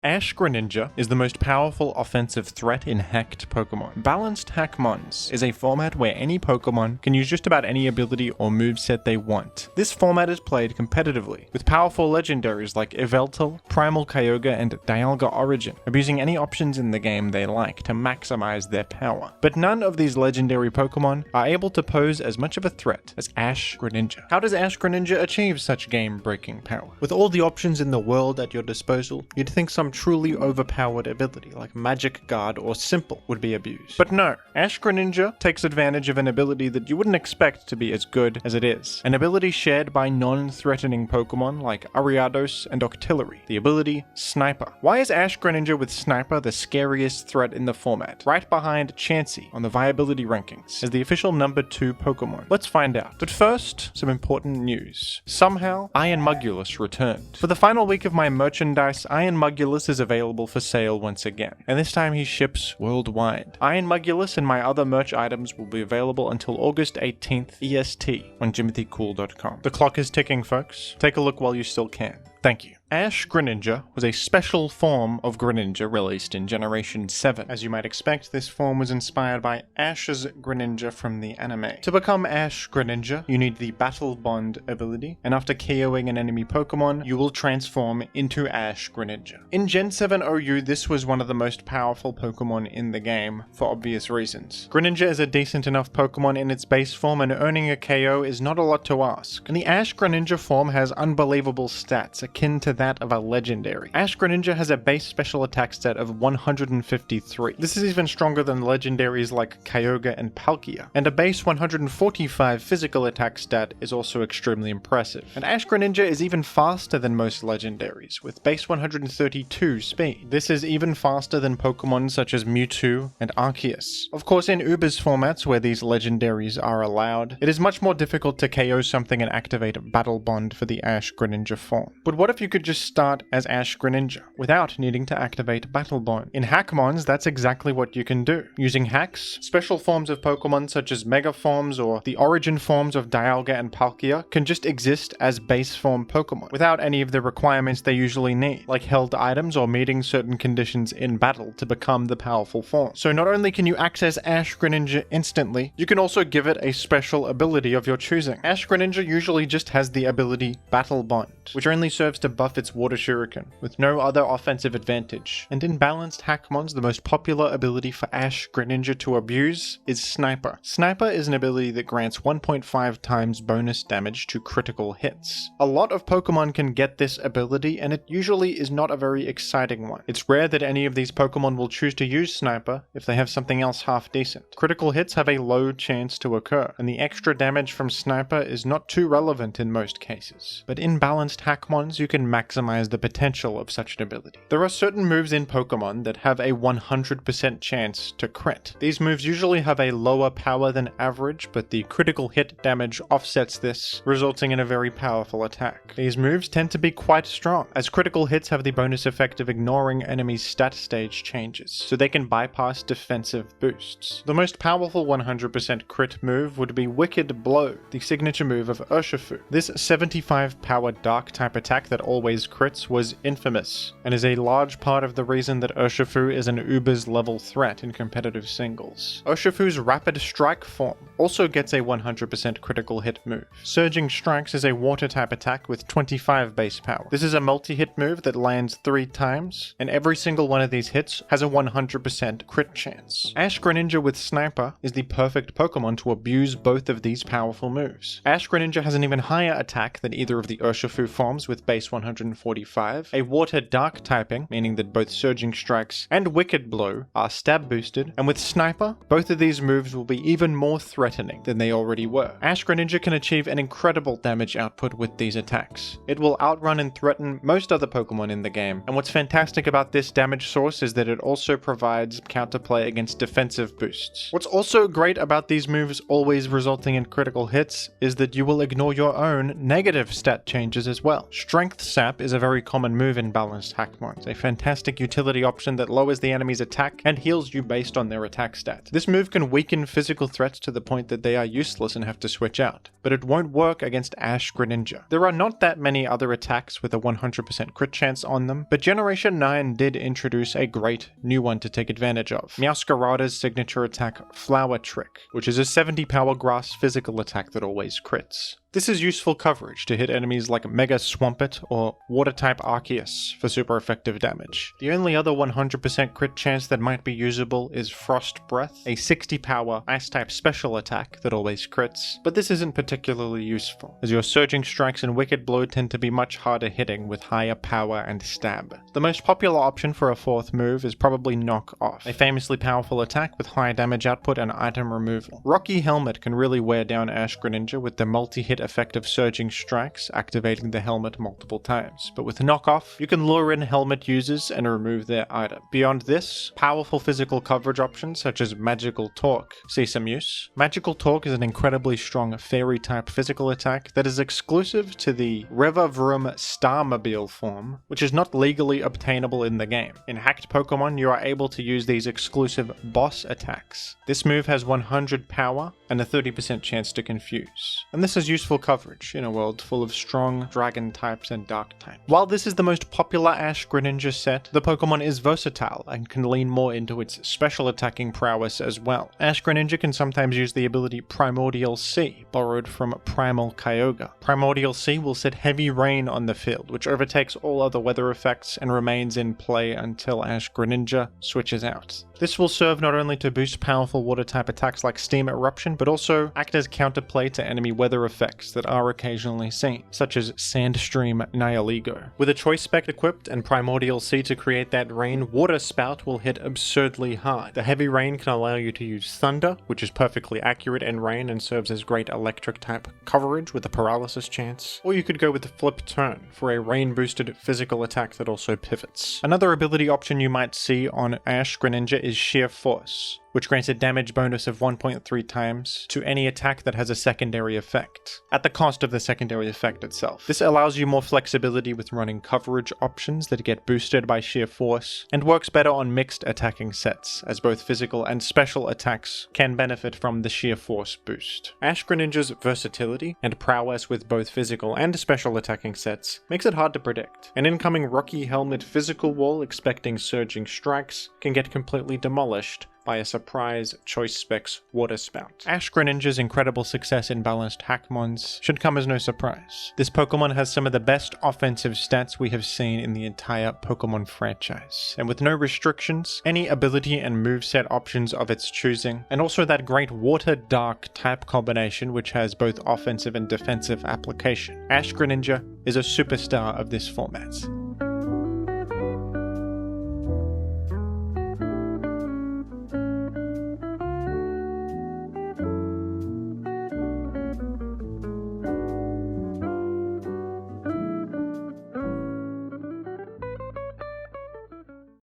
Ash Greninja is the most powerful offensive threat in hacked Pokemon. Balanced Hackmons is a format where any Pokemon can use just about any ability or moveset they want. This format is played competitively, with powerful legendaries like Yveltal, Primal Kyogre, and Dialga Origin, abusing any options in the game they like to maximize their power. But none of these legendary Pokemon are able to pose as much of a threat as Ash Greninja. How does Ash Greninja achieve such game-breaking power? With all the options in the world at your disposal, you'd think some truly overpowered ability like Magic Guard or Simple would be abused. But no, Ash Greninja takes advantage of an ability that you wouldn't expect to be as good as it is. An ability shared by non-threatening Pokemon like Ariados and Octillery, the ability Sniper. Why is Ash Greninja with Sniper the scariest threat in the format, right behind Chansey on the viability rankings as the official number 2 Pokemon? Let's find out. But first, some important news. Somehow, Iron Mugulus returned. For the final week of my merchandise, Iron Mugulus is available for sale once again, and this time he ships worldwide. Iron Mugulus and my other merch items will be available until August 18th EST on JimothyCool.com. The clock is ticking, folks. Take a look while you still can. Thank you. Ash Greninja was a special form of Greninja released in Generation 7. As you might expect, this form was inspired by Ash's Greninja from the anime. To become Ash Greninja, you need the Battle Bond ability, and after KOing an enemy Pokemon, you will transform into Ash Greninja. In Gen 7 OU, this was one of the most powerful Pokemon in the game, for obvious reasons. Greninja is a decent enough Pokemon in its base form, and earning a KO is not a lot to ask. And the Ash Greninja form has unbelievable stats, akin to that of a legendary. Ash Greninja has a base special attack stat of 153. This is even stronger than legendaries like Kyogre and Palkia. And a base 145 physical attack stat is also extremely impressive. And Ash Greninja is even faster than most legendaries, with base 132 speed. This is even faster than Pokemon such as Mewtwo and Arceus. Of course, in Uber's formats where these legendaries are allowed, it is much more difficult to KO something and activate Battle Bond for the Ash Greninja form. But what if you could just start as Ash Greninja without needing to activate Battle Bond? In Hackmons, that's exactly what you can do. Using hacks, special forms of Pokemon such as Mega Forms or the origin forms of Dialga and Palkia can just exist as base form Pokemon without any of the requirements they usually need, like held items or meeting certain conditions in battle to become the powerful form. So not only can you access Ash Greninja instantly, you can also give it a special ability of your choosing. Ash Greninja usually just has the ability Battle Bond, which only serves to buff its Water Shuriken, with no other offensive advantage. And in balanced Hackmons, the most popular ability for Ash Greninja to abuse is Sniper. Sniper is an ability that grants 1.5 times bonus damage to critical hits. A lot of Pokemon can get this ability, and it usually is not a very exciting one. It's rare that any of these Pokemon will choose to use Sniper if they have something else half decent. Critical hits have a low chance to occur, and the extra damage from Sniper is not too relevant in most cases. But in balanced Hackmons, you can maximize the potential of such an ability. There are certain moves in Pokemon that have a 100% chance to crit. These moves usually have a lower power than average, but the critical hit damage offsets this, resulting in a very powerful attack. These moves tend to be quite strong, as critical hits have the bonus effect of ignoring enemies' stat stage changes, so they can bypass defensive boosts. The most powerful 100% crit move would be Wicked Blow, the signature move of Urshifu. This 75 power dark type attack that always crits was infamous, and is a large part of the reason that Urshifu is an Uber's level threat in competitive singles. Urshifu's Rapid Strike form also gets a 100% critical hit move. Surging Strikes is a water type attack with 25 base power. This is a multi-hit move that lands 3 times, and every single one of these hits has a 100% crit chance. Ash Greninja with Sniper is the perfect Pokemon to abuse both of these powerful moves. Ash Greninja has an even higher attack than either of the Urshifu forms with base 145, a water dark typing, meaning that both Surging Strikes and Wicked Blow are stab boosted, and with Sniper, both of these moves will be even more threatening than they already were. Ash Greninja can achieve an incredible damage output with these attacks. It will outrun and threaten most other Pokemon in the game, and what's fantastic about this damage source is that it also provides counterplay against defensive boosts. What's also great about these moves always resulting in critical hits is that you will ignore your own negative stat changes as well. Strength Sap is a very common move in balanced Hackmons, a fantastic utility option that lowers the enemy's attack and heals you based on their attack stat. This move can weaken physical threats to the point that they are useless and have to switch out, but it won't work against Ash Greninja. There are not that many other attacks with a 100% crit chance on them, but Generation 9 did introduce a great new one to take advantage of. Meowscarada's signature attack, Flower Trick, which is a 70 power grass physical attack that always crits. This is useful coverage to hit enemies like Mega Swampert or Water-type Arceus for super effective damage. The only other 100% crit chance that might be usable is Frost Breath, a 60 power Ice-type special attack that always crits, but this isn't particularly useful, as your Surging Strikes and Wicked Blow tend to be much harder hitting with higher power and stab. The most popular option for a fourth move is probably Knock Off, a famously powerful attack with high damage output and item removal. Rocky Helmet can really wear down Ash Greninja with the multi-hit effect of Surging Strikes, activating the helmet multiple times. But with Knock Off, you can lure in helmet users and remove their item. Beyond this, powerful physical coverage options such as Magical Talk see some use. Magical Talk is an incredibly strong Fairy-type physical attack that is exclusive to the Revavroom Starmobile form, which is not legally obtainable in the game. In hacked Pokemon, you are able to use these exclusive boss attacks. This move has 100 power and a 30% chance to confuse. And this is useful coverage in a world full of strong dragon types and dark types. While this is the most popular Ash Greninja set, the Pokemon is versatile and can lean more into its special attacking prowess as well. Ash Greninja can sometimes use the ability Primordial Sea, borrowed from Primal Kyogre. Primordial Sea will set heavy rain on the field, which overtakes all other weather effects and remains in play until Ash Greninja switches out. This will serve not only to boost powerful water-type attacks like Steam Eruption, but also act as counterplay to enemy weather effects that are occasionally seen, such as Sandstream Nihilego. With a Choice Spec equipped and Primordial Sea to create that rain, Water Spout will hit absurdly hard. The heavy rain can allow you to use Thunder, which is perfectly accurate in rain and serves as great electric-type coverage with a paralysis chance, or you could go with the Flip Turn for a rain-boosted physical attack that also pivots. Another ability option you might see on Ash Greninja is Sheer Force, which grants a damage bonus of 1.3 times to any attack that has a secondary effect, at the cost of the secondary effect itself. This allows you more flexibility with running coverage options that get boosted by Sheer Force, and works better on mixed attacking sets, as both physical and special attacks can benefit from the Sheer Force boost. Ash Greninja's versatility and prowess with both physical and special attacking sets makes it hard to predict. An incoming Rocky Helmet physical wall expecting Surging Strikes can get completely demolished by a surprise Choice Specs Water Spout. Ash Greninja's incredible success in balanced Hackmons should come as no surprise. This Pokemon has some of the best offensive stats we have seen in the entire Pokemon franchise, and with no restrictions, any ability and moveset options of its choosing, and also that great Water-Dark type combination which has both offensive and defensive application. Ash Greninja is a superstar of this format.